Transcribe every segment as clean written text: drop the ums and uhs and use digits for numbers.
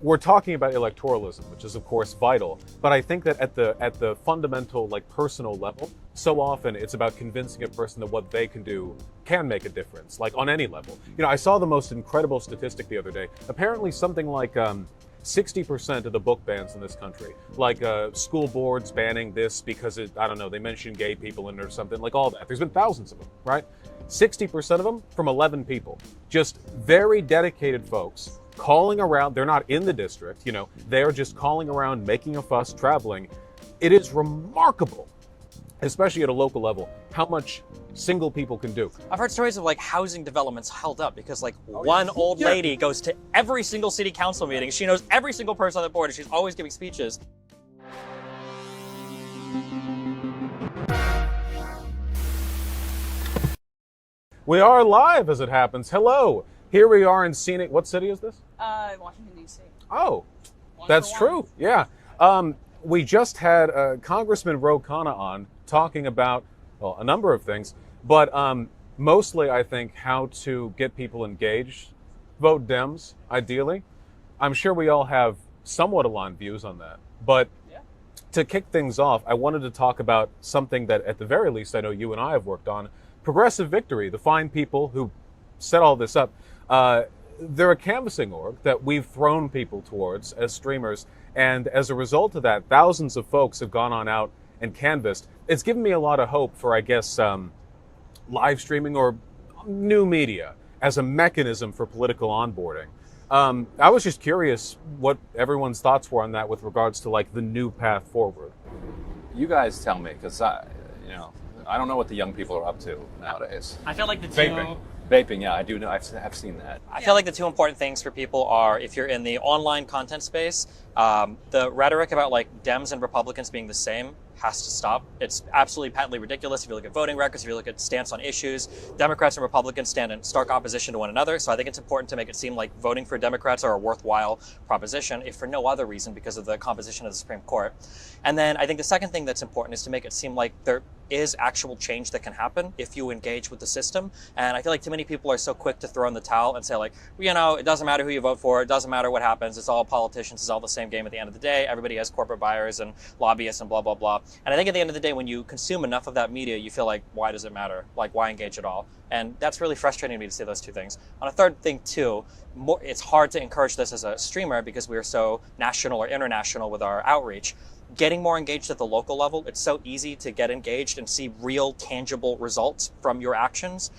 we're talking about electoralism, which is of course vital, but I think that at the fundamental, like, personal level, so often it's about convincing a person that what they can do can make a difference, like on any level. You know, I saw the most incredible statistic the other day. Apparently something like 60% of the book bans in this country, like school boards banning this because I don't know, they mentioned gay people in it or something, like all that. There's been thousands of them, right? 60% of them from 11 people. Just very dedicated folks calling around. They're not in the district, you know, they're just calling around, making a fuss, traveling. It is remarkable, especially at a local level, how much single people can do. I've heard stories of like housing developments held up because like one old lady goes to every single city council meeting. She knows every single person on the board and she's always giving speeches. We are live as it happens. Hello. Here we are in scenic, what city is this? Washington, D.C. Oh, that's true. Yeah. We just had Congressman Ro Khanna on talking about, well, a number of things, but mostly, I think, how to get people engaged, vote Dems, ideally. I'm sure we all have somewhat aligned views on that. But to kick things off, I wanted to talk about something that, at the very least, I know you and I have worked on, Progressive Victory, the fine people who set all this up. They're a canvassing org that we've thrown people towards as streamers. And as a result of that, thousands of folks have gone on out and canvassed. It's given me a lot of hope for, I guess, live streaming or new media as a mechanism for political onboarding. I was just curious what everyone's thoughts were on that with regards to like the new path forward. You guys tell me, because I don't know what the young people are up to nowadays. I feel like the Vaping, yeah, I do know. I've seen that. I feel like the two important things for people are, if you're in the online content space, the rhetoric about like Dems and Republicans being the same has to stop. It's absolutely patently ridiculous. If you look at voting records, if you look at stance on issues, Democrats and Republicans stand in stark opposition to one another. So I think it's important to make it seem like voting for Democrats are a worthwhile proposition, if for no other reason because of the composition of the Supreme Court. And then I think the second thing that's important is to make it seem like there is actual change that can happen if you engage with the system. And I feel like too many people are so quick to throw in the towel and say like, you know, it doesn't matter who you vote for. It doesn't matter what happens. It's all politicians. It's all the same game at the end of the day. Everybody has corporate buyers and lobbyists and blah, blah, blah. And I think at the end of the day, when you consume enough of that media, you feel like, why does it matter? Like, why engage at all? And that's really frustrating to me to see those two things. On a third thing too, it's hard to encourage this as a streamer because we are so national or international with our outreach. Getting more engaged at the local level, it's so easy to get engaged and see real tangible results from your actions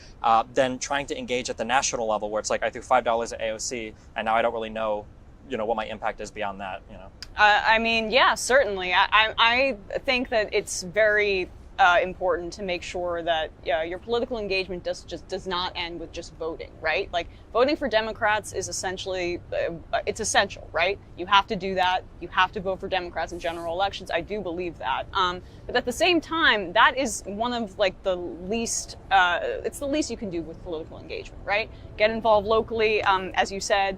than trying to engage at the national level where it's like I threw $5 at AOC and now I don't really know, you know, what my impact is beyond that, you know. I mean, yeah, certainly. I think that it's very important to make sure that your political engagement does not end with just voting, right? Like voting for Democrats is essentially, it's essential, right? You have to do that. You have to vote for Democrats in general elections. I do believe that. But at the same time, that is one of like the least, it's the least you can do with political engagement, right? Get involved locally, as you said.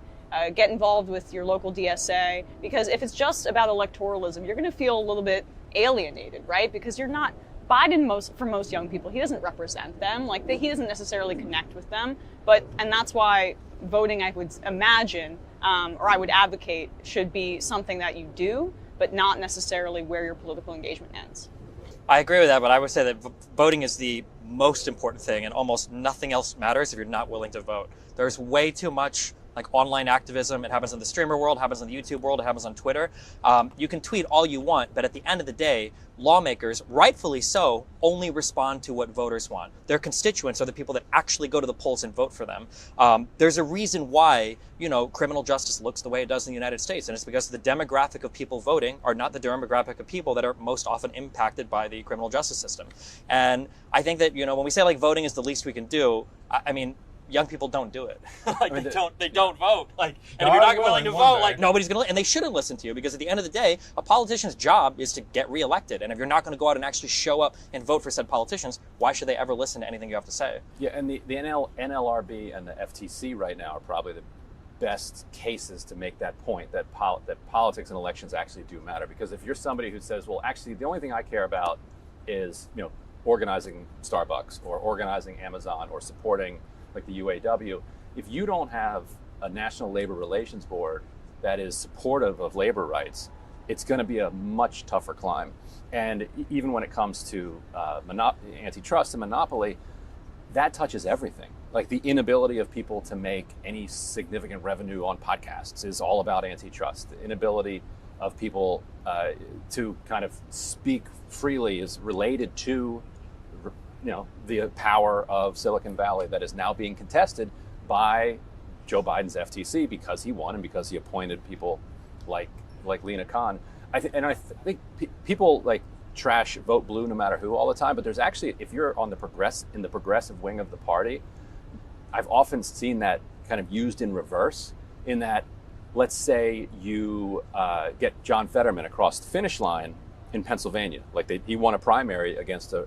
Get involved with your local DSA, because if it's just about electoralism, you're going to feel a little bit alienated, right? Because you're not Biden. For most young people, he doesn't represent them. Like he doesn't necessarily connect with them. And that's why voting, I would imagine, or I would advocate, should be something that you do, but not necessarily where your political engagement ends. I agree with that, but I would say that voting is the most important thing, and almost nothing else matters if you're not willing to vote. There's way too much like online activism. It happens in the streamer world, it happens in the YouTube world, it happens on Twitter. You can tweet all you want, but at the end of the day, lawmakers, rightfully so, only respond to what voters want. Their constituents are the people that actually go to the polls and vote for them. There's a reason why, you know, criminal justice looks the way it does in the United States, and it's because the demographic of people voting are not the demographic of people that are most often impacted by the criminal justice system. And I think that, you know, when we say like voting is the least we can do, I mean, young people don't do it. Like they don't vote. Like, and if you're not willing to vote, like nobody's gonna. And they shouldn't listen to you because at the end of the day, a politician's job is to get reelected. And if you're not going to go out and actually show up and vote for said politicians, why should they ever listen to anything you have to say? Yeah, and the NLRB and the FTC right now are probably the best cases to make that point that politics and elections actually do matter. Because if you're somebody who says, well, actually, the only thing I care about is, you know, organizing Starbucks or organizing Amazon or supporting like the UAW, if you don't have a National Labor Relations Board that is supportive of labor rights, it's going to be a much tougher climb. And even when it comes to antitrust and monopoly, that touches everything. Like the inability of people to make any significant revenue on podcasts is all about antitrust. The inability of people to kind of speak freely is related to, the power of Silicon Valley that is now being contested by Joe Biden's FTC because he won and because he appointed people like Lina Khan. I think people like trash vote blue no matter who all the time, but there's actually, if you're on in the progressive wing of the party, I've often seen that kind of used in reverse, in that, let's say you get John Fetterman across the finish line in Pennsylvania, he won a primary against a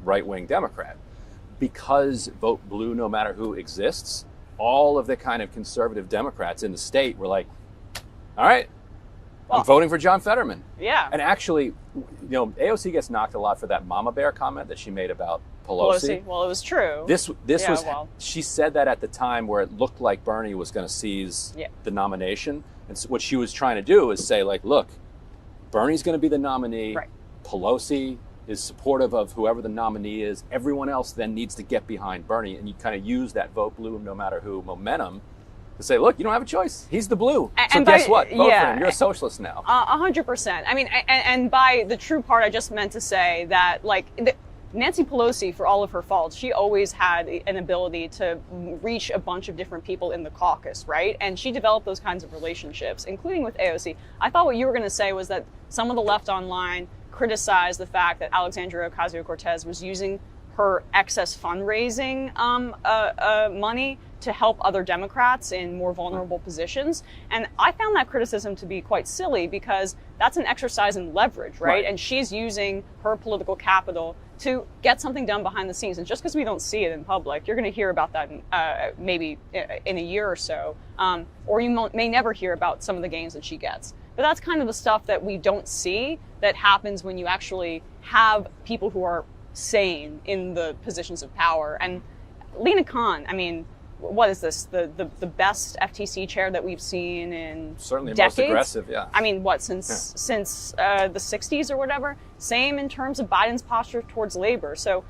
right-wing Democrat. Because vote blue no matter who exists, all of the kind of conservative Democrats in the state were like, all right, I'm voting for John Fetterman. Yeah. And actually, AOC gets knocked a lot for that mama bear comment that she made about Pelosi. Well, it was true. She said that at the time where it looked like Bernie was going to seize the nomination. And so what she was trying to do is say, like, look, Bernie's going to be the nominee. Right. Pelosi is supportive of whoever the nominee is. Everyone else then needs to get behind Bernie. And you kind of use that vote blue no matter who momentum to say, look, you don't have a choice. He's the blue. Guess what? Vote for him. You're a socialist now. 100%. I mean, and by the true part, I just meant to say that, Nancy Pelosi, for all of her faults, she always had an ability to reach a bunch of different people in the caucus, right? And she developed those kinds of relationships, including with AOC. I thought what you were going to say was that some of the left online criticized the fact that Alexandria Ocasio-Cortez was using her excess fundraising money to help other Democrats in more vulnerable positions. And I found that criticism to be quite silly because that's an exercise in leverage, right? And she's using her political capital to get something done behind the scenes. And just because we don't see it in public, you're going to hear about that maybe in a year or so, or you may never hear about some of the gains that she gets. But that's kind of the stuff that we don't see that happens when you actually have people who are sane in the positions of power. And Lina Khan, I mean, what is this? The best FTC chair that we've seen in certainly decades? Most aggressive, yeah. I mean, since the 60s or whatever. Same in terms of Biden's posture towards labor. So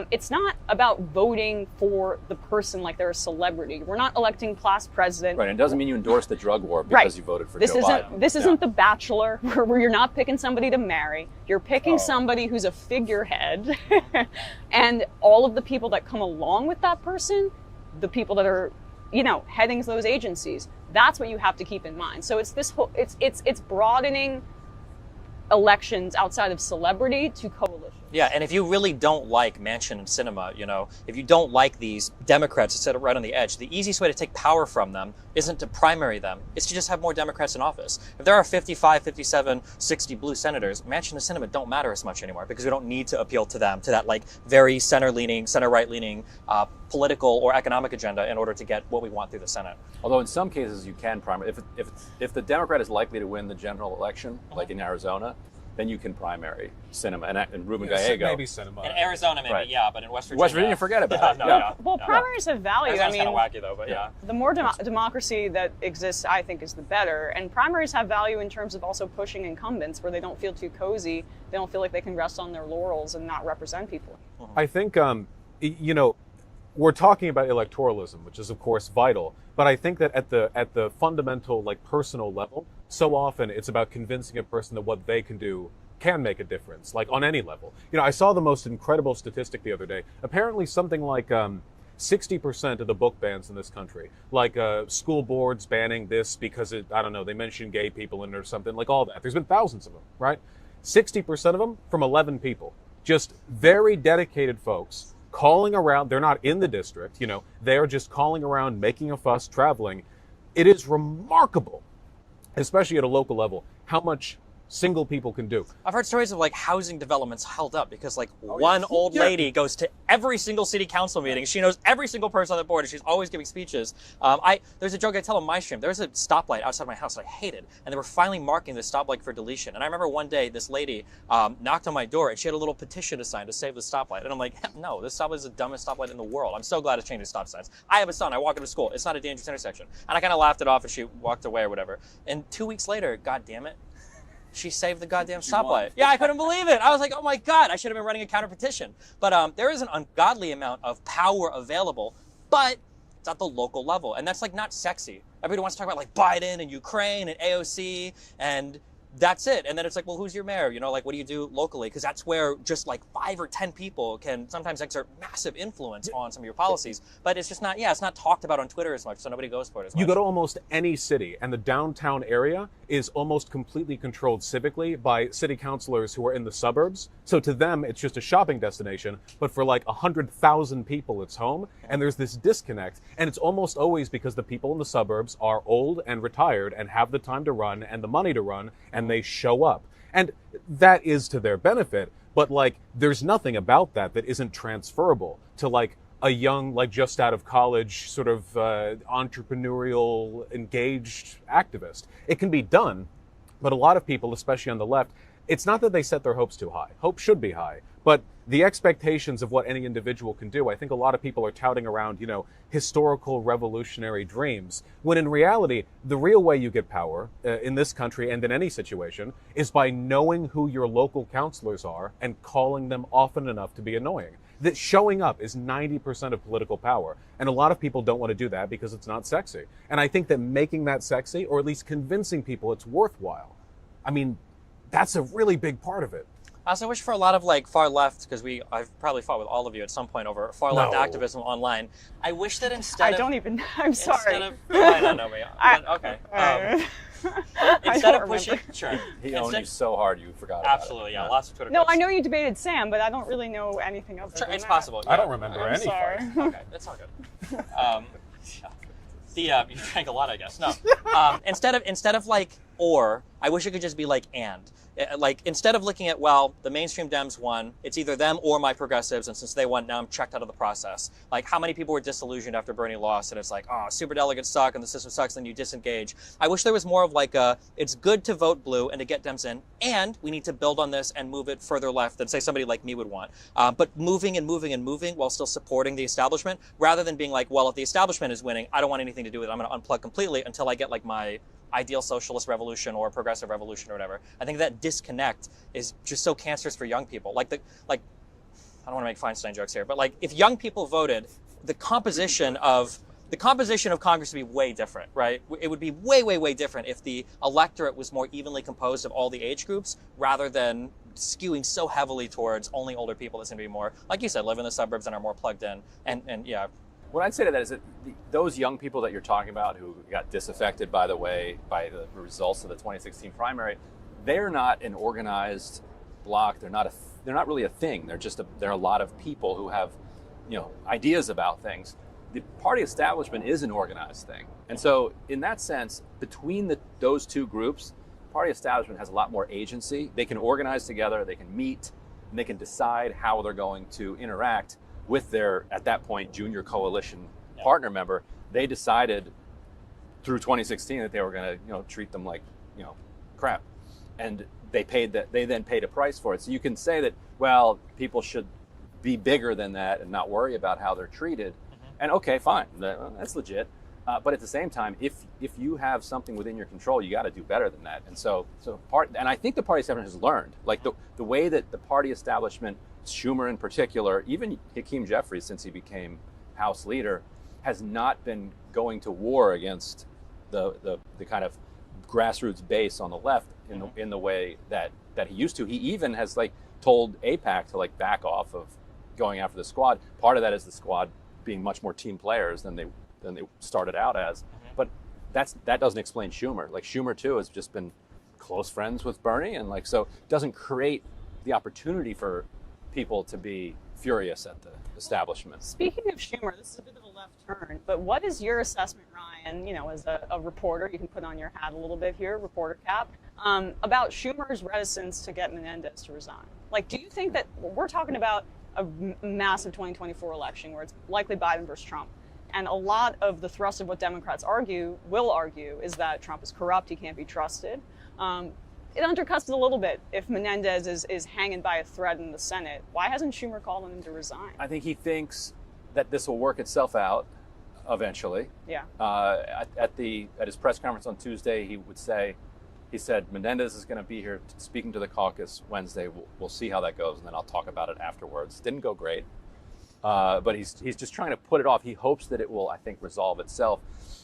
it's not about voting for the person like they're a celebrity. We're not electing class president. Right, and it doesn't mean you endorse the drug war because you voted for Joe Biden. This isn't The Bachelor, where you're not picking somebody to marry. You're picking somebody who's a figurehead. And all of the people that come along with that person, the people that are, heading those agencies, that's what you have to keep in mind. So it's this whole, it's broadening elections outside of celebrity to coalition. Yeah, and if you really don't like Manchin and Sinema, if you don't like these Democrats that sit right on the edge, the easiest way to take power from them isn't to primary them. It's to just have more Democrats in office. If there are 55, 57, 60 blue senators, Manchin and Sinema don't matter as much anymore because we don't need to appeal to them, to that very center-leaning, center-right-leaning political or economic agenda in order to get what we want through the Senate. Although in some cases you can primary. If the Democrat is likely to win the general election, like in Arizona, then you can primary Sinema and Ruben Gallego. Maybe Sinema. In Arizona, maybe, but in West Virginia. West Virginia, forget about it. Well, primaries have value. Arizona's kind of wacky, though, but the more democracy that exists, I think, is the better. And primaries have value in terms of also pushing incumbents where they don't feel too cozy. They don't feel like they can rest on their laurels and not represent people. I think, we're talking about electoralism, which is, of course, vital. But I think that at the fundamental, personal level, so often it's about convincing a person that what they can do can make a difference, on any level. I saw the most incredible statistic the other day. Apparently something like 60% of the book bans in this country, school boards banning this because they mention gay people in it or something, all that. There's been thousands of them, right? 60% of them from 11 people. Just very dedicated folks calling around. They're not in the district, they're just calling around, making a fuss, traveling. It is remarkable, especially at a local level, how much single people can do. I've heard stories of like housing developments held up because like one old lady goes to every single city council meeting. She knows every single person on the board and she's always giving speeches. There's a joke I tell on my stream. There was a stoplight outside my house that I hated, and they were finally marking the stoplight for deletion. And I remember one day this lady knocked on my door and she had a little petition to sign to save the stoplight. And I'm like, no, this stoplight is the dumbest stoplight in the world. I'm so glad it's changing stop signs. I have a son. I walk into school. It's not a dangerous intersection. And I kind of laughed it off and she walked away or whatever. And 2 weeks later, God damn it, she saved the goddamn stoplight. Yeah, I couldn't believe it. I was like, oh my God, I should have been running a counter petition. But there is an ungodly amount of power available, but it's at the local level. And that's like not sexy. Everybody wants to talk about like Biden and Ukraine and AOC and that's it. And then it's like, well, who's your mayor? You know, like, what do you do locally? Because that's where just like 5 or 10 people can sometimes exert massive influence on some of your policies. But it's just not, it's not talked about on Twitter as much, so nobody goes for it as much. You go to almost any city, and the downtown area is almost completely controlled civically by city councilors who are in the suburbs. So to them, it's just a shopping destination. But for like 100,000 people, it's home. And there's this disconnect. And it's almost always because the people in the suburbs are old and retired and have the time to run and the money to run, and they show up. And that is to their benefit. But like, there's nothing about that that isn't transferable to like a young, like just out of college, sort of entrepreneurial, engaged activist. It can be done, but a lot of people, especially on the left, it's not that they set their hopes too high. Hope should be high, but the expectations of what any individual can do, I think a lot of people are touting around, you know, historical revolutionary dreams, when in reality, the real way you get power in this country and in any situation is by knowing who your local councilors are and calling them often enough to be annoying. That showing up is 90% of political power. And a lot of people don't want to do that because it's not sexy. And I think that making that sexy, or at least convincing people it's worthwhile, I mean, that's a really big part of it. I also wish for a lot of like far left, because I've probably fought with all of you at some point over far left activism online. I wish that instead I'm sorry. You might not know me. Okay. Instead of pushing, sure. He owned you so hard you forgot about it. Absolutely, yeah. Lots of Twitter. No, clips. I know you debated Sam, but I don't really know anything of it. Sure, it's possible. I don't remember I'm any sorry. fight. Okay, that's all good. You drank a lot, I guess. No. Instead of like or, I wish it could just be like and. Like, instead of looking at, well, the mainstream Dems won, it's either them or my progressives, and since they won, now I'm checked out of the process. Like, how many people were disillusioned after Bernie lost, and it's like, oh, superdelegates suck, and the system sucks, and then you disengage. I wish there was more of like it's good to vote blue and to get Dems in, and we need to build on this and move it further left than, say, somebody like me would want. But moving and moving and moving while still supporting the establishment, rather than being like, well, if the establishment is winning, I don't want anything to do with it. I'm going to unplug completely until I get like my ideal socialist revolution or progressive revolution or whatever. I think that disconnect is just so cancerous for young people. I don't want to make Feinstein jokes here, but like if young people voted, the composition of Congress would be way different, right? It would be way, way, way different if the electorate was more evenly composed of all the age groups rather than skewing so heavily towards only older people that's going to be more, like you said, live in the suburbs and are more plugged in. And yeah. What I'd say to that is that those young people that you're talking about who got disaffected by the results of the 2016 primary, they're not an organized bloc. They're not really a thing. They're a lot of people who have, ideas about things. The party establishment is an organized thing, and so in that sense, between those two groups, party establishment has a lot more agency. They can organize together. They can meet, and they can decide how they're going to interact with their, at that point, junior coalition partner member. They decided through 2016 that they were going to, treat them like, crap. And they then paid a price for it. So you can say that, well, people should be bigger than that and not worry about how they're treated. Mm-hmm. And okay, fine, that's legit. But at the same time, if you have something within your control, you got to do better than that. And and I think the party establishment has learned, like the way that the party establishment, Schumer in particular, even Hakeem Jeffries since he became House leader, has not been going to war against the kind of grassroots base on the left in the way that he used to. He even has told AIPAC to back off of going after the squad. Part of that is the squad being much more team players than they started out as. But that doesn't explain Schumer. Schumer too has just been close friends with Bernie, and so it doesn't create the opportunity for people to be furious at the establishment. Speaking of Schumer, this is a bit of a left turn, but what is your assessment, Ryan, as a reporter, you can put on your hat a little bit here, reporter cap, about Schumer's reticence to get Menendez to resign? Like, do you think that we're talking about a massive 2024 election where it's likely Biden versus Trump? And a lot of the thrust of what Democrats will argue, is that Trump is corrupt, he can't be trusted. It undercuts it a little bit if Menendez is hanging by a thread in the Senate. Why hasn't Schumer called on him to resign? I think he thinks that this will work itself out eventually. Yeah. At his press conference on Tuesday, he said Menendez is going to be here speaking to the caucus Wednesday. We'll see how that goes, and then I'll talk about it afterwards. Didn't go great, but he's just trying to put it off. He hopes that it will, I think, resolve itself.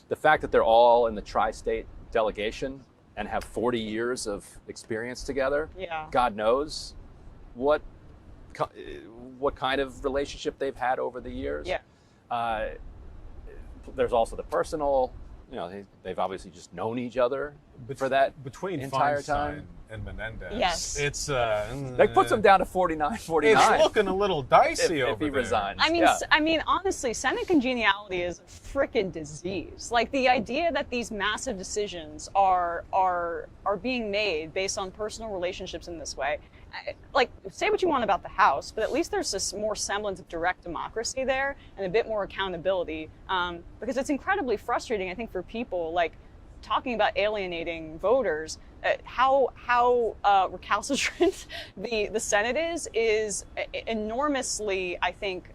The fact that they're all in the tri-state delegation and have 40 years of experience together, yeah. God knows what kind of relationship they've had over the years. Yeah. There's also the personal, they've obviously just known each other for that between entire Feinstein time. and Menendez. Yes. It's That puts him down to 49. It's looking a little dicey if he there. resigns. I mean, honestly, Senate congeniality is a frickin' disease. Like, the idea that these massive decisions are being made based on personal relationships in this way. Like, say what you want about the House, but at least there's this more semblance of direct democracy there and a bit more accountability. Because it's incredibly frustrating, I think, for people, like, talking about alienating voters, how recalcitrant the Senate is enormously, I think,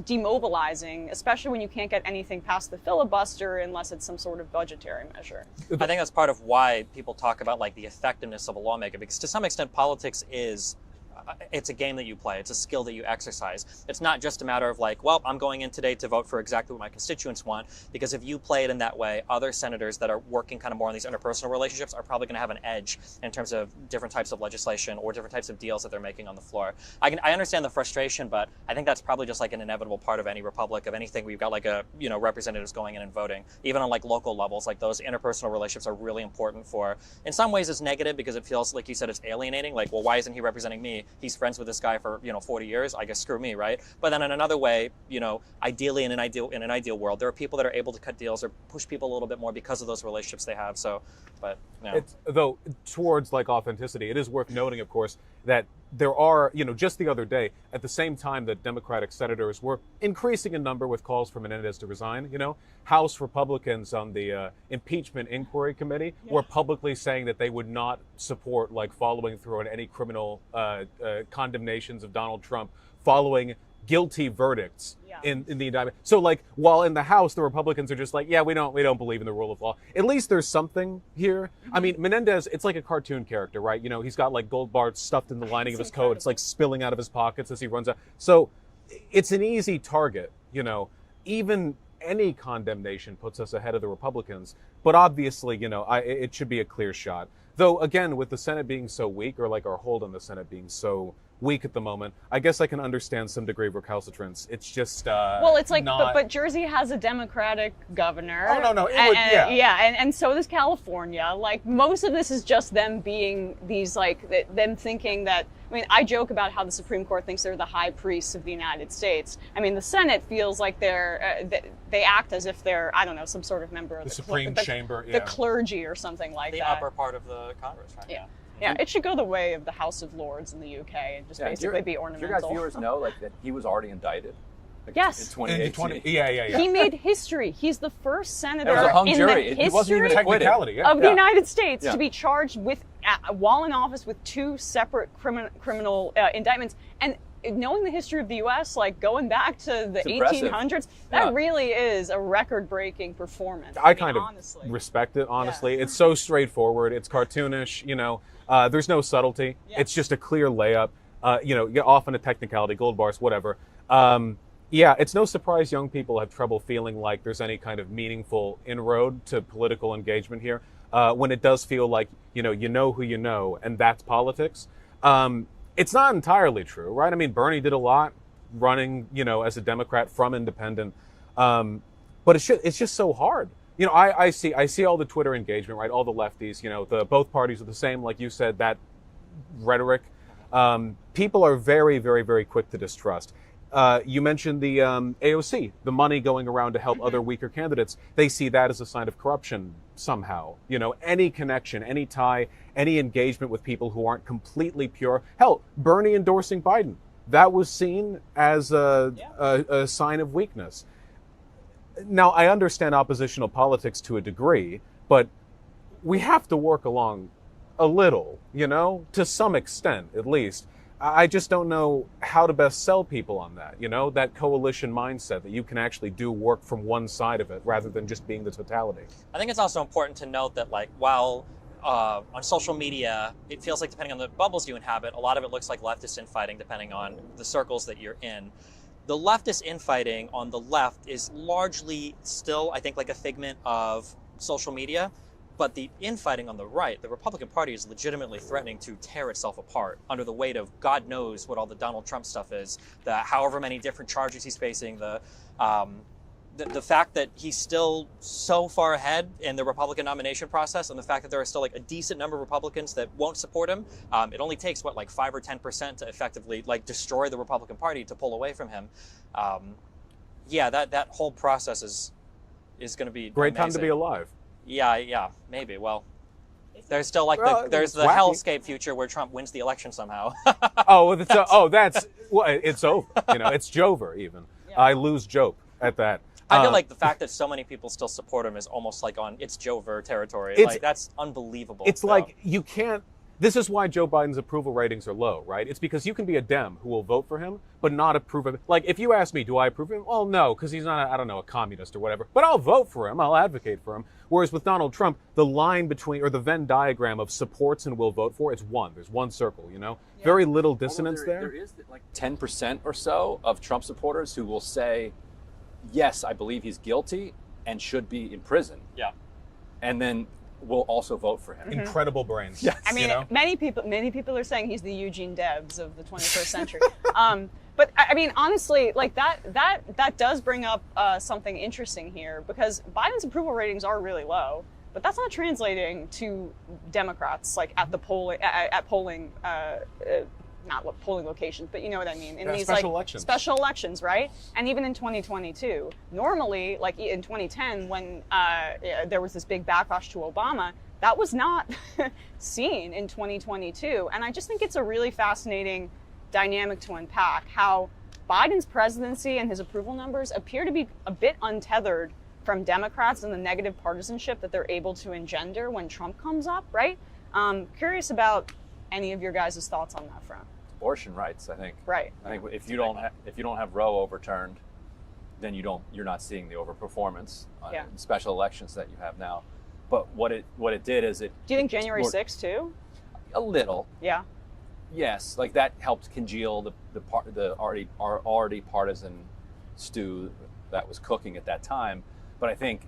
demobilizing, especially when you can't get anything past the filibuster unless it's some sort of budgetary measure. I think that's part of why people talk about like the effectiveness of a lawmaker, because to some extent politics is it's a game that you play. It's a skill that you exercise. It's not just a matter of like, well, I'm going in today to vote for exactly what my constituents want, because if you play it in that way, other senators that are working kind of more on these interpersonal relationships are probably going to have an edge in terms of different types of legislation or different types of deals that they're making on the floor. I understand the frustration, but I think that's probably just like an inevitable part of any republic, of anything. We've got like representatives going in and voting, even on like local levels. Like, those interpersonal relationships are really important for, in some ways it's negative because it feels like you said it's alienating. Like, well, why isn't he representing me? He's friends with this guy for 40 years. I guess screw me, right? But then in another way, ideally in an ideal world, there are people that are able to cut deals or push people a little bit more because of those relationships they have. So, but though towards like authenticity, it is worth noting, of course, that there are, just the other day, at the same time that Democratic senators were increasing in number with calls for Menendez to resign, House Republicans on the impeachment inquiry committee were publicly saying that they would not support like following through on any criminal condemnations of Donald Trump following guilty verdicts in the indictment. So like, while in the House, the Republicans are just like, yeah, we don't believe in the rule of law. At least there's something here. I mean, Menendez, it's like a cartoon character, right? He's got like gold bars stuffed in the lining of his coat. It's like spilling out of his pockets as he runs out. So it's an easy target, even any condemnation puts us ahead of the Republicans. But obviously, it should be a clear shot. Though, again, with the Senate being so weak, or like our hold on the Senate being so weak at the moment, I guess I can understand some degree of recalcitrance. It's just well, it's like, but Jersey has a Democratic governor. Oh no, and so does California. Like, most of this is just them being these them thinking that. I mean, I joke about how the Supreme Court thinks they're the high priests of the United States. I mean, the Senate feels like they act as if they're, I don't know, some sort of member of the Supreme Chamber, the clergy or something like the that. upper part of the Congress, right? Yeah. Yeah, it should go the way of the House of Lords in the UK and just basically be ornamental. Do your guys' viewers know that he was already indicted? Yes. In 2018. Yeah. He made history. He's the first senator It was a hung in jury. the He wasn't even history acquitted. of the United States to be charged with, while in office, with two separate criminal indictments. And knowing the history of the U.S., like going back to the 1800s, that really is a record-breaking performance. I kind of respect it, honestly. Yeah. It's so straightforward. It's cartoonish, there's no subtlety. Yeah. It's just a clear layup, often a technicality, gold bars, whatever. It's no surprise young people have trouble feeling like there's any kind of meaningful inroad to political engagement here, when it does feel like, you know who you know, and that's politics. It's not entirely true, right? I mean, Bernie did a lot running, as a Democrat from independent, but it's just so hard. I see all the Twitter engagement, right? All the lefties, both parties are the same, like you said, that rhetoric. People are very, very, very quick to distrust. You mentioned the AOC, the money going around to help other weaker candidates. They see that as a sign of corruption somehow. Any connection, any tie, any engagement with people who aren't completely pure. Hell, Bernie endorsing Biden. That was seen as a sign of weakness. Now, I understand oppositional politics to a degree, but we have to work along a little, to some extent, at least. I just don't know how to best sell people on that, that coalition mindset that you can actually do work from one side of it rather than just being the totality. I think it's also important to note that, while on social media, it feels like, depending on the bubbles you inhabit, a lot of it looks like leftist infighting, depending on the circles that you're in. The leftist infighting on the left is largely still, I think, like a figment of social media. But the infighting on the right, the Republican Party is legitimately threatening to tear itself apart under the weight of God knows what all the Donald Trump stuff is, the however many different charges he's facing, the fact that he's still so far ahead in the Republican nomination process, and the fact that there are still a decent number of Republicans that won't support him. It only takes 5 or 10% to effectively destroy the Republican Party to pull away from him. That whole process is going to be great amazing. Time to be alive. Yeah, maybe. Well, there's still there's the wacky hellscape future where Trump wins the election somehow. It's over. It's Jover even. Yeah. I lose Joe at that. I feel like the fact that so many people still support him is almost on it's Jover territory. That's unbelievable. It's you can't. This is why Joe Biden's approval ratings are low, right? It's because you can be a Dem who will vote for him, but not approve of it. If you ask me, do I approve of him? Well, no, because he's not, a communist or whatever. But I'll vote for him. I'll advocate for him. Whereas with Donald Trump, the line between, or the Venn diagram of supports and will vote for, it's one. There's one circle, Yeah. Very little dissonance there. There is 10% or so of Trump supporters who will say, yes, I believe he's guilty and should be in prison. Yeah. And then will also vote for him. Incredible brains. Yes. I mean, many people are saying he's the Eugene Debs of the 21st century. But I mean, honestly, that does bring up something interesting here, because Biden's approval ratings are really low, but that's not translating to Democrats at the polling not polling locations, but you know what I mean, in these elections. Special elections, right? And even in 2022, normally, in 2010, when there was this big backlash to Obama, that was not seen in 2022. And I just think it's a really fascinating dynamic to unpack, how Biden's presidency and his approval numbers appear to be a bit untethered from Democrats and the negative partisanship that they're able to engender when Trump comes up, right? Curious about any of your guys' thoughts on that front. Abortion rights, I think. Right. I think if you don't have Roe overturned, then you're not seeing the overperformance in special elections that you have now. But what it did is it. Do you think January 6th too? A little. Yeah. Yes, that helped congeal the already partisan stew that was cooking at that time. But I think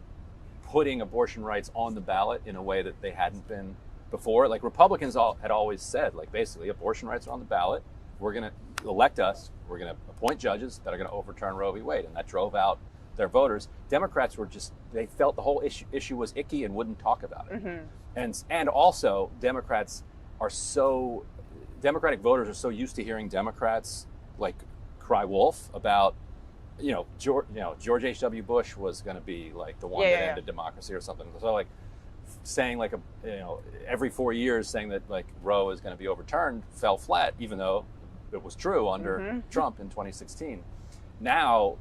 putting abortion rights on the ballot in a way that they hadn't been before, Republicans had always said, basically, abortion rights are on the ballot. We're going to elect us. We're going to appoint judges that are going to overturn Roe v. Wade, and that drove out their voters. Democrats they felt the whole issue was icky and wouldn't talk about it. Mm-hmm. And also Democratic voters are so used to hearing Democrats cry wolf about, George H.W. Bush was going to be the one that ended democracy or something. So saying every 4 years saying that Roe is going to be overturned fell flat, even though it was true under Trump in 2016. Now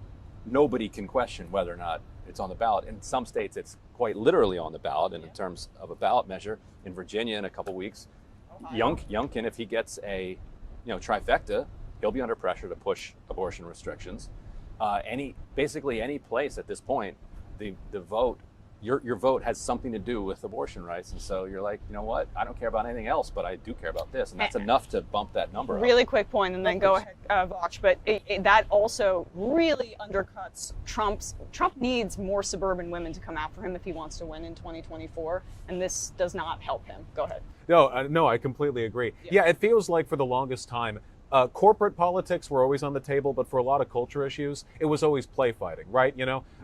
nobody can question whether or not it's on the ballot. In some states it's quite literally on the ballot, and in terms of a ballot measure. In Virginia in a couple weeks, Youngkin, if he gets a trifecta, he'll be under pressure to push abortion restrictions. Basically any place at this point, the vote, your vote has something to do with abortion rights. And so you're you know what? I don't care about anything else, but I do care about this. And that's enough to bump that number up. Really quick point, and then go ahead, Vaush. But that also really undercuts Trump needs more suburban women to come after him if he wants to win in 2024. And this does not help him. Go ahead. No, I completely agree. Yeah, it feels like for the longest time, corporate politics were always on the table, but for a lot of culture issues, it was always play fighting, right?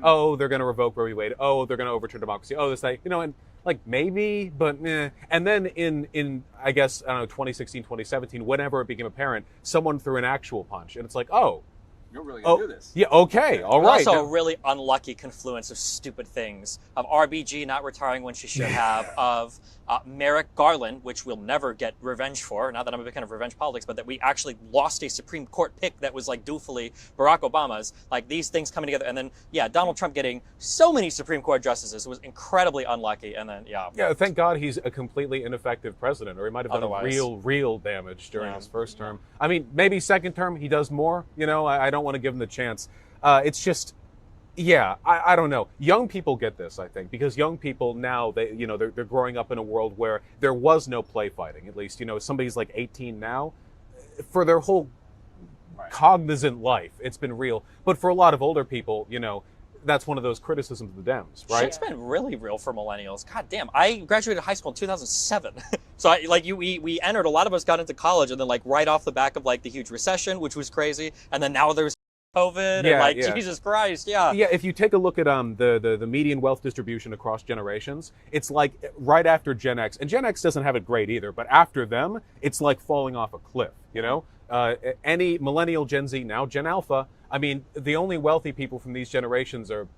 Oh, they're going to revoke Roe v. Wade. Oh, they're going to overturn democracy. Oh, this, that. And like maybe, but eh. And then in I guess, I don't know, 2016, 2017, whenever it became apparent, someone threw an actual punch. And it's like, oh, You're really going to do this. yeah, okay, all right. Also, a really unlucky confluence of stupid things. Of RBG not retiring when she should have. Of Merrick Garland, which we'll never get revenge for. Not that I'm a big fan of revenge politics, but that we actually lost a Supreme Court pick that was like doofily Barack Obama's. Like these things coming together, and then Donald Trump getting so many Supreme Court justices was incredibly unlucky. And then Yeah, thank God he's a completely ineffective president, or he might have done Otherwise. real damage during his first term. I mean, maybe second term he does more. I don't want to give him the chance. It's just, I don't know. Young people get this, I think, because young people now, they're growing up in a world where there was no play fighting. At least, somebody's like 18 now. For their whole cognizant life, it's been real. But for a lot of older people, that's one of those criticisms of the Dems, right? Shit's been really real for millennials. God damn, I graduated high school in 2007. So we entered, a lot of us got into college, and then like right off the back of like the huge recession, which was crazy, and then now there's COVID, and Jesus Christ, Yeah, if you take a look at the median wealth distribution across generations, it's like right after Gen X, and Gen X doesn't have it great either, but after them, it's like falling off a cliff, any millennial, Gen Z, now Gen Alpha, I mean, the only wealthy people from these generations are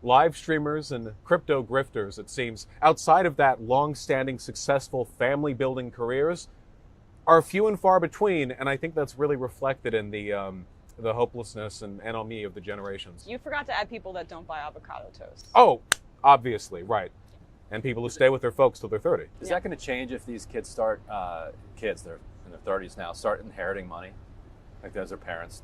live streamers and crypto grifters, it seems. Outside of that, long-standing, successful family-building careers are few and far between, and I think that's really reflected in the hopelessness and ennui of the generations. You forgot to add people that don't buy avocado toast. Oh, obviously, right. And people who stay with their folks till they're 30. Is that going to change if these kids start, they're in their 30s now, start inheriting money? Like as their parents?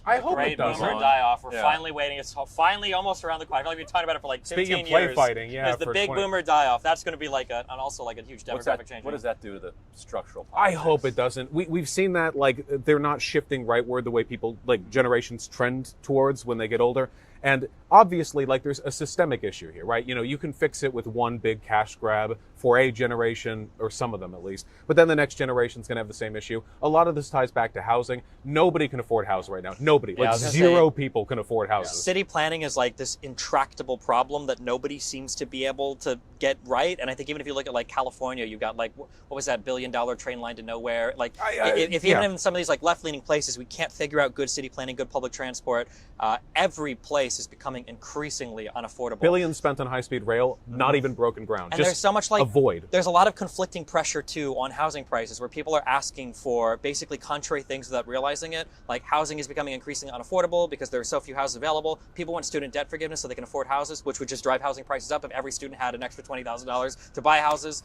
I hope Great it doesn't. boomer die-off. We're finally waiting. It's finally almost around the corner. I feel like we've been talking about it for like 15 Speaking of years. play fighting, There's the for big 20. boomer die-off. That's going to be like also like a huge demographic change. What does that do to the structural I politics? hope it doesn't. We've seen that, like, they're not shifting rightward the way people, like, generations trend towards when they get older. And obviously, like, there's a systemic issue here, right? You can fix it with one big cash grab for a generation, or some of them at least. But then the next generation's going to have the same issue. A lot of this ties back to housing. Nobody can afford housing right now. Nobody. Yeah, I Like, was gonna zero people can afford houses. City planning is like this intractable problem that nobody seems to be able to get right. And I think even if you look at like California, you've got like, what was that $1 billion train line to nowhere? Like, even in some of these like left-leaning places, we can't figure out good city planning, good public transport. Every place is becoming increasingly unaffordable. Billions spent on high-speed rail, not even broken ground. And Just there's so much like a void. There's a lot of conflicting pressure too on housing prices, where people are asking for basically contrary things without realizing it. Like housing is becoming increasingly unaffordable because there are so few houses available. People want student debt forgiveness so they can afford houses, which would just drive housing prices up if every student had an extra $20,000 to buy houses.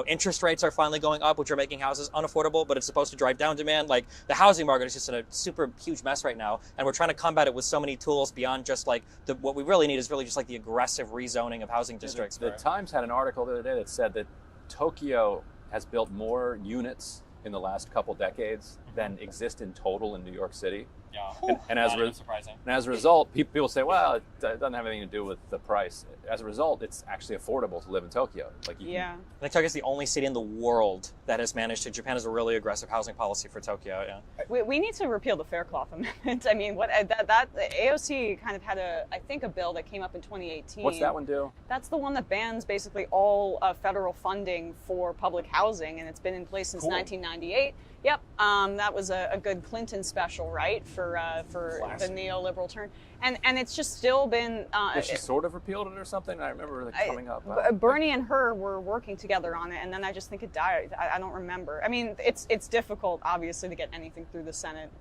Interest rates are finally going up, which are making houses unaffordable, but it's supposed to drive down demand. Like the housing market is just in a super huge mess right now, and we're trying to combat it with so many tools beyond just like what we really need is really just like the aggressive rezoning of housing districts. The Times had an article the other day that said that Tokyo has built more units in the last couple decades than exist in total in New York City. Yeah. And as a result, people say, well, it doesn't have anything to do with the price. As a result, it's actually affordable to live in Tokyo. Like I think Tokyo is the only city in the world that has managed to. Japan has a really aggressive housing policy for Tokyo. Yeah. We need to repeal the Faircloth Amendment. I mean, that AOC kind of had a bill that came up in 2018. What's that one do? That's the one that bans basically all federal funding for public housing, and it's been in place since 1998. Yep, that was a good Clinton special, right, for the neoliberal turn, and it's just still been. She sort of repealed it or something. I remember it coming up. Bernie and her were working together on it, and then I just think it died. I don't remember. I mean, it's difficult, obviously, to get anything through the Senate,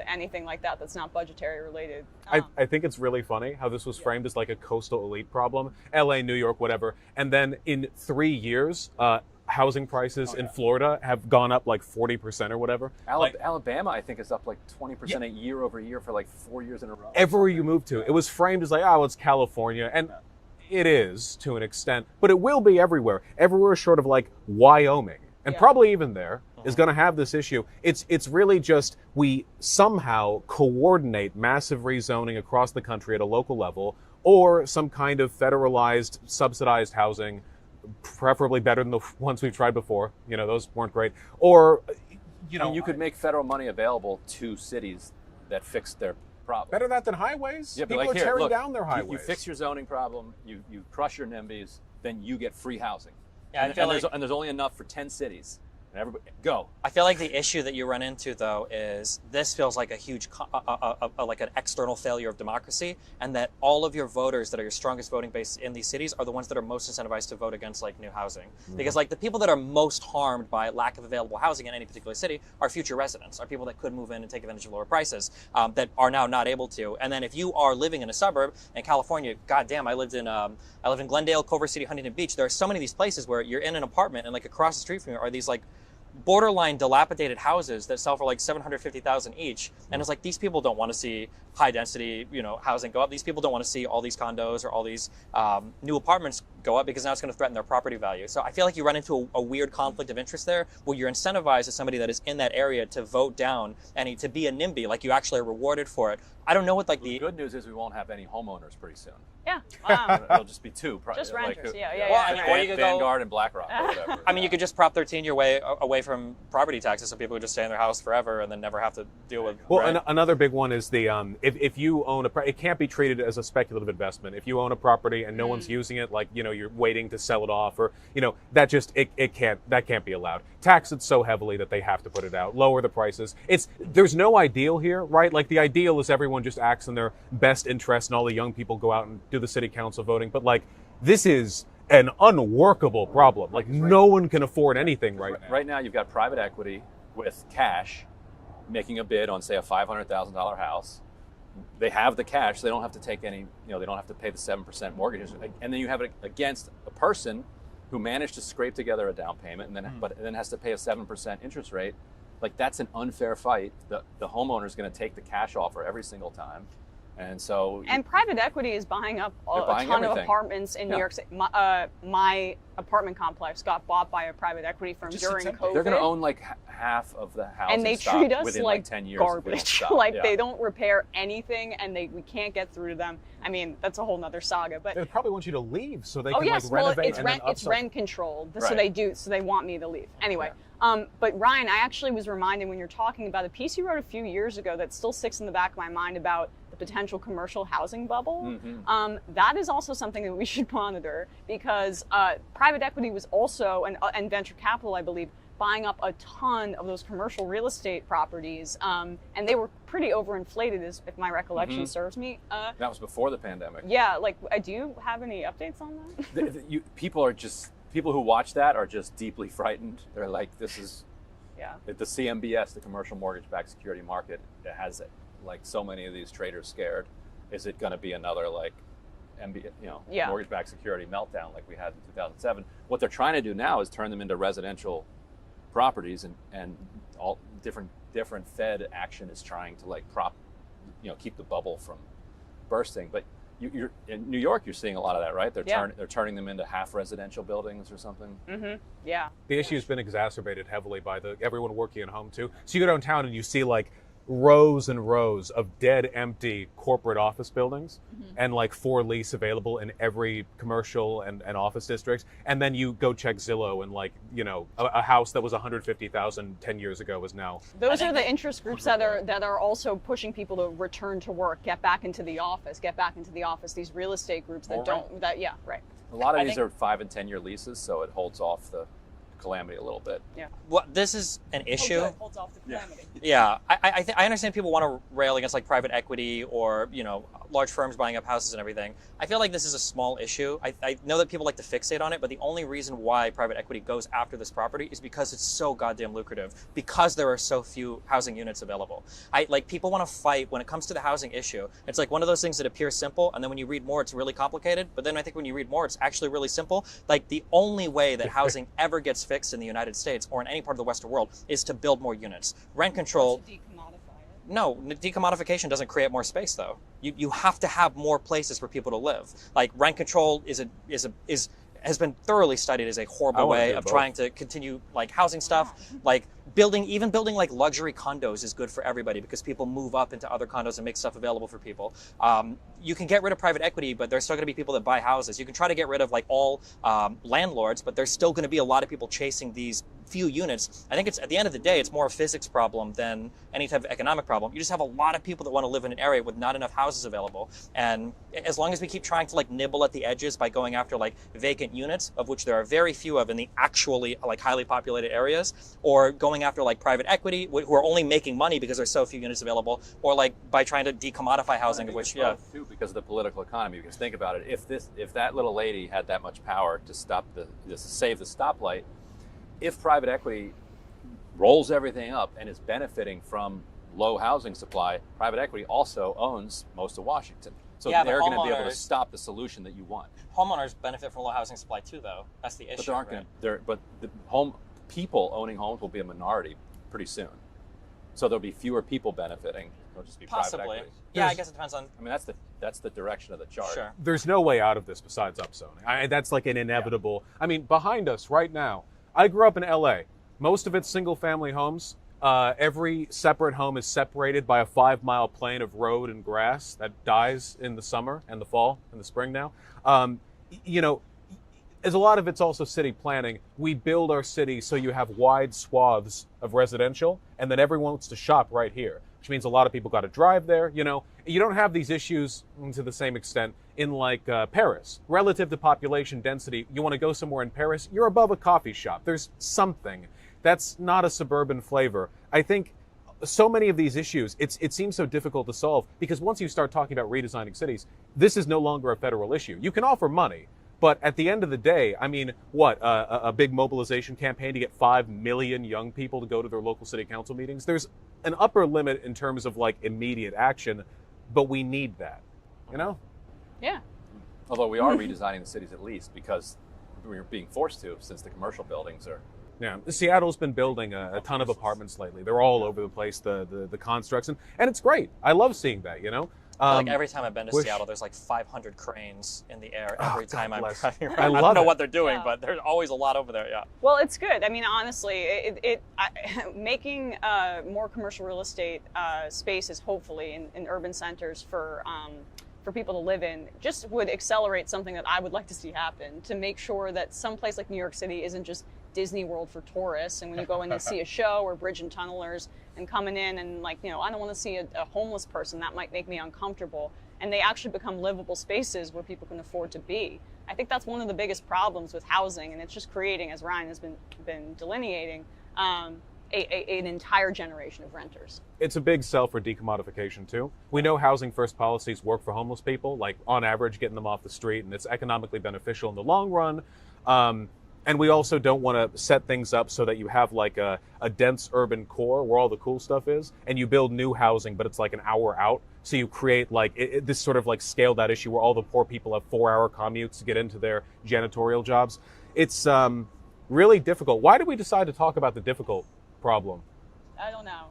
anything like that that's not budgetary related. I think it's really funny how this was framed as like a coastal elite problem, LA, New York, whatever, and then in 3 years. Housing prices in Florida have gone up like 40% or whatever. Alabama, I think, is up like 20% a year over year for like 4 years in a row. Everywhere you move to, it was framed as like, it's California. And it is to an extent, but it will be everywhere. Everywhere short of like Wyoming. And probably even there is going to have this issue. It's really just we somehow coordinate massive rezoning across the country at a local level, or some kind of federalized, subsidized housing, preferably better than the ones we've tried before. Those weren't great. Or, you could make federal money available to cities that fix their problem. Better that than highways. Yeah, People are tearing down their highways. You fix your zoning problem. You crush your NIMBYs. then you get free housing. Yeah, I feel like and there's only enough for 10 cities. And everybody, go. I feel like the issue that you run into, though, is this feels like a huge, like an external failure of democracy, and that all of your voters that are your strongest voting base in these cities are the ones that are most incentivized to vote against like new housing. Because like the people that are most harmed by lack of available housing in any particular city are future residents, are people that could move in and take advantage of lower prices that are now not able to. And then if you are living in a suburb in California, goddamn, I lived in Glendale, Culver City, Huntington Beach. There are so many of these places where you're in an apartment and like across the street from you are these like borderline dilapidated houses that sell for like $750,000 each, and it's like these people don't want to see high density, housing go up. These people don't want to see all these condos or all these new apartments go up because now it's going to threaten their property value. So I feel like you run into a weird conflict of interest there, where you're incentivized as somebody that is in that area to vote down and to be a NIMBY, like you actually are rewarded for it. I don't know what like the good news is we won't have any homeowners pretty soon. Yeah. It'll just be two. Just like, renters. Well, I mean, or you could Vanguard and BlackRock or whatever. I mean, you could just Prop 13 your way away from property taxes, so people would just stay in their house forever and then never have to deal with. Well, rent. another big one is the if you own it can't be treated as a speculative investment. If you own a property and no one's using it, like you're waiting to sell it off, or that just it can't be allowed. Tax it so heavily that they have to put it out. Lower the prices. There's no ideal here, right? Like the ideal is everyone just acts in their best interest and all the young people go out and do the city council voting. But like this is an unworkable problem. Like no one can afford anything right now. Right now, you've got private equity with cash making a bid on, say, a $500,000 house. They have the cash. They don't have to take any. They don't have to pay the 7% mortgages. And then you have it against a person who managed to scrape together a down payment, and then has to pay a 7% interest rate. Like that's an unfair fight. The homeowner is going to take the cash offer every single time. And private equity is buying up a ton of apartments in New York City. My apartment complex got bought by a private equity firm during COVID. They're going to own like half of the housing and they stock treat us within like 10 years. garbage. They don't repair anything, and we can't get through to them. I mean, that's a whole nother saga. But they probably want you to leave so they can renovate. It's rent controlled, so they do. So they want me to leave anyway. But Ryan, I actually was reminded when you're talking about a piece you wrote a few years ago that still sticks in the back of my mind about the potential commercial housing bubble. That is also something that we should monitor, because private equity was also, and venture capital, I believe, buying up a ton of those commercial real estate properties, and they were pretty overinflated, if my recollection serves me. That was before the pandemic. Yeah, do you have any updates on that? People who watch that are just deeply frightened. They're like, this is the CMBS, the commercial mortgage-backed security market, it has like so many of these traders scared. Is it going to be another like mortgage-backed security meltdown like we had in 2007? What they're trying to do now is turn them into residential properties, and all different Fed action is trying to like keep the bubble from bursting. But you're in New York, you're seeing a lot of that, right? They're turning them into half residential buildings or something. Yeah. The issue has been exacerbated heavily by everyone working at home too. So you go downtown and you see like rows and rows of dead, empty corporate office buildings, and like for lease available in every commercial and office district. And then you go check Zillow, and like a house that was $150,000 10 years ago is now. Those are the interest groups that are also pushing people to return to work, get back into the office. These real estate groups that right. A lot of these are 5 and 10 year leases, so it holds off the calamity a little bit. Yeah. Well, this is an issue. Holds off the calamity. Yeah. I understand people want to rail against like private equity or large firms buying up houses and everything. I feel like this is a small issue. I know that people like to fixate on it, but the only reason why private equity goes after this property is because it's so goddamn lucrative, because there are so few housing units available. People want to fight when it comes to the housing issue. It's like one of those things that appears simple, and then when you read more, it's really complicated. But then I think when you read more, it's actually really simple. Like the only way that housing ever gets fixed in the United States or in any part of the Western world is to build more units. Rent control. No, decommodification doesn't create more space, though. You have to have more places for people to live. Like rent control has been thoroughly studied as a horrible way of trying to continue like housing stuff. Like building like luxury condos is good for everybody because people move up into other condos and make stuff available for people. You can get rid of private equity, but there's still going to be people that buy houses. You can try to get rid of like all landlords, but there's still going to be a lot of people chasing these few units. I think it's, at the end of the day, it's more a physics problem than any type of economic problem. You just have a lot of people that want to live in an area with not enough houses available. And as long as we keep trying to like nibble at the edges by going after like vacant units, of which there are very few of in the actually like highly populated areas, or going after like private equity who are only making money because there's so few units available, or like by trying to decommodify housing, of which, yeah. Too, because of the political economy. Because think about it, if that little lady had that much power to save the stoplight, if private equity rolls everything up and is benefiting from low housing supply, private equity also owns most of Washington. So Yeah, they're but going to be able to homeowners- stop the solution that you want. Homeowners benefit from low housing supply too, though. That's the issue. But there aren't right? going to. But the home people owning homes will be a minority pretty soon. So there'll be fewer people benefiting. It'll just be Possibly. private equity. Yeah, I guess it depends on. I mean, that's the direction of the chart. Sure. There's no way out of this besides upzoning. That's like an inevitable. I mean, behind us right now, I grew up in LA. Most of it's single family homes. Every separate home is separated by a 5-mile plane of road and grass that dies in the summer and the fall and the spring now. You know, as a lot of it's also city planning, we build our city so you have wide swaths of residential, and then everyone wants to shop right here, which means a lot of people got to drive there. You know, you don't have these issues to the same extent in like Paris. Relative to population density, you want to go somewhere in Paris, you're above a coffee shop. There's something. That's not a suburban flavor. I think so many of these issues, it seems so difficult to solve because once you start talking about redesigning cities, this is no longer a federal issue. You can offer money, but at the end of the day, I mean, what, a big mobilization campaign to get 5 million young people to go to their local city council meetings? There's an upper limit in terms of like immediate action, but we need that, you know? Yeah. Although we are redesigning the cities at least because we're being forced to since the commercial buildings are. Yeah, Seattle's been building a ton of apartments lately. They're all over the place, the constructs, and it's great. I love seeing that, you know? Like every time I've been to wish- Seattle, there's like 500 cranes in the air Oh, every God time I'm bless. driving around. I I love don't know it. what they're doing, Yeah. but there's always a lot over there. Yeah. Well, it's good. I mean, honestly, making more commercial real estate spaces, hopefully, in urban centers for people to live in, just would accelerate something that I would like to see happen, to make sure that some place like New York City isn't just Disney World for tourists, and when you go in and see a show or bridge and tunnelers and coming in and like, you know, I don't want to see a homeless person, that might make me uncomfortable, and they actually become livable spaces where people can afford to be. I think that's one of the biggest problems with housing, and it's just creating, as Ryan has been delineating, an entire generation of renters. It's a big sell for decommodification too. We know housing first policies work for homeless people, like on average getting them off the street, and it's economically beneficial in the long run. And we also don't want to set things up so that you have like a dense urban core where all the cool stuff is, and you build new housing, but it's like an hour out. So you create like this sort of like scaled out issue where all the poor people have 4-hour commutes to get into their janitorial jobs. It's really difficult. Why did we decide to talk about the difficult problem? I don't know.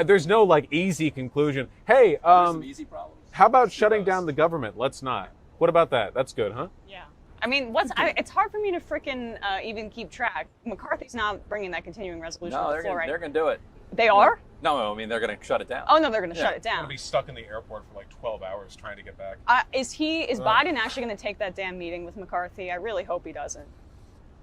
There's no like easy conclusion. Hey, some easy problems. how about shutting down the government? Let's not. What about that? That's good, huh? Yeah. I mean, it's hard for me to frickin' even keep track. McCarthy's not bringing that continuing resolution No, to the they're floor, right? going to do it. They are? No, I mean they're going to shut it down. Oh no, they're going to Yeah. shut it I'm down. gonna be stuck in the airport for like 12 hours trying to get back. Is Biden actually going to take that damn meeting with McCarthy? I really hope he doesn't.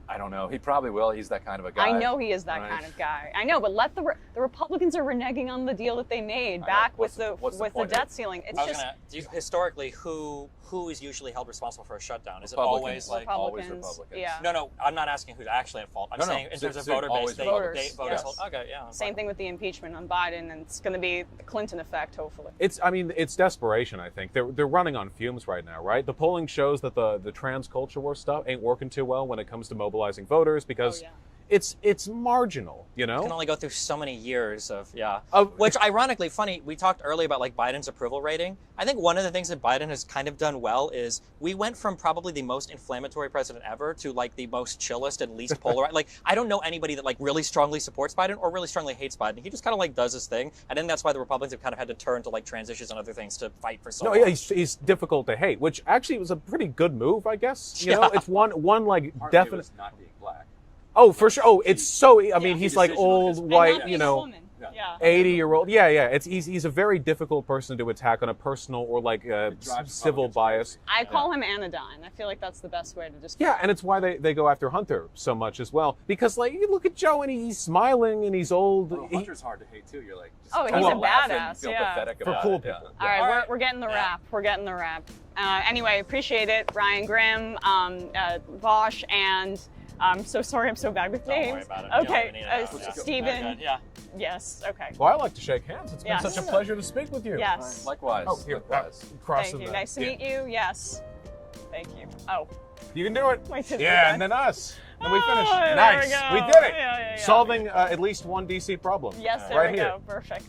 I don't know. He probably will. He's that kind of a guy. I know he is that Right. kind of guy. I know, but let the Republicans are reneging on the deal that they made I know. back What's with the the point? debt ceiling. It's just Historically, who is usually held responsible for a shutdown? Is it Republicans. always like? Always Republicans. Republicans. Yeah. No, I'm not asking who's actually at fault. I'm No, saying in so- terms of so voter base, always they Voters, voters yes. hold. Okay, yeah. I'm Same fine. thing with the impeachment on Biden, and it's going to be the Clinton effect, hopefully. It's desperation, I think. They're running on fumes right now, right? The polling shows that the trans culture war stuff ain't working too well when it comes to mobilizing voters because Oh, yeah. it's marginal, you know? You can only go through so many years of Of- which ironically funny, we talked earlier about like Biden's approval rating. I think one of the things that Biden has kind of done well is we went from probably the most inflammatory president ever to like the most chillest and least polarized. Like I don't know anybody that like really strongly supports Biden or really strongly hates Biden. He just kind of like does his thing, and then that's why the Republicans have kind of had to turn to like trans issues and other things to fight for so No, long. yeah, he's difficult to hate, which actually was a pretty good move, I guess. You know, Yeah. it's one like Part of it definite. was not being black. Oh, for sure. Oh, it's so. I mean, Yeah, he's the like decision on his old part. white, not you being a know. woman. Yeah. Yeah. 80-year-old. Yeah. He's a very difficult person to attack on a personal or like civil bias. I call him anodyne. I feel like that's the best way to describe Yeah, and it's why they go after Hunter so much as well. Because like you look at Joe and he's smiling and he's old. Well, Hunter's hard to hate too. You're like, just Oh, he's kinda a laugh and badass, Feel yeah. pathetic For about cool it. people. All right, we're getting the wrap. We're getting the wrap. Anyway, appreciate it, Ryan Grimm, Vaush, and I'm so sorry I'm so bad with Don't names. worry about it. You don't Okay, even need to know. Yeah. Stephen. Very good. Yeah. Yes. Okay. Well, I like to shake hands. It's been Yes. such a pleasure to speak with you. Yes. Likewise. Oh, here, likewise. cross Thank you. the- Nice to meet you. Yes. Thank you. Oh. You can do it. Wait, did Yeah, we- and then us. And we Oh, finished. there Nice. we go. We did it. Yeah. Solving at least one DC problem. Yes, there right we here. go. Perfect.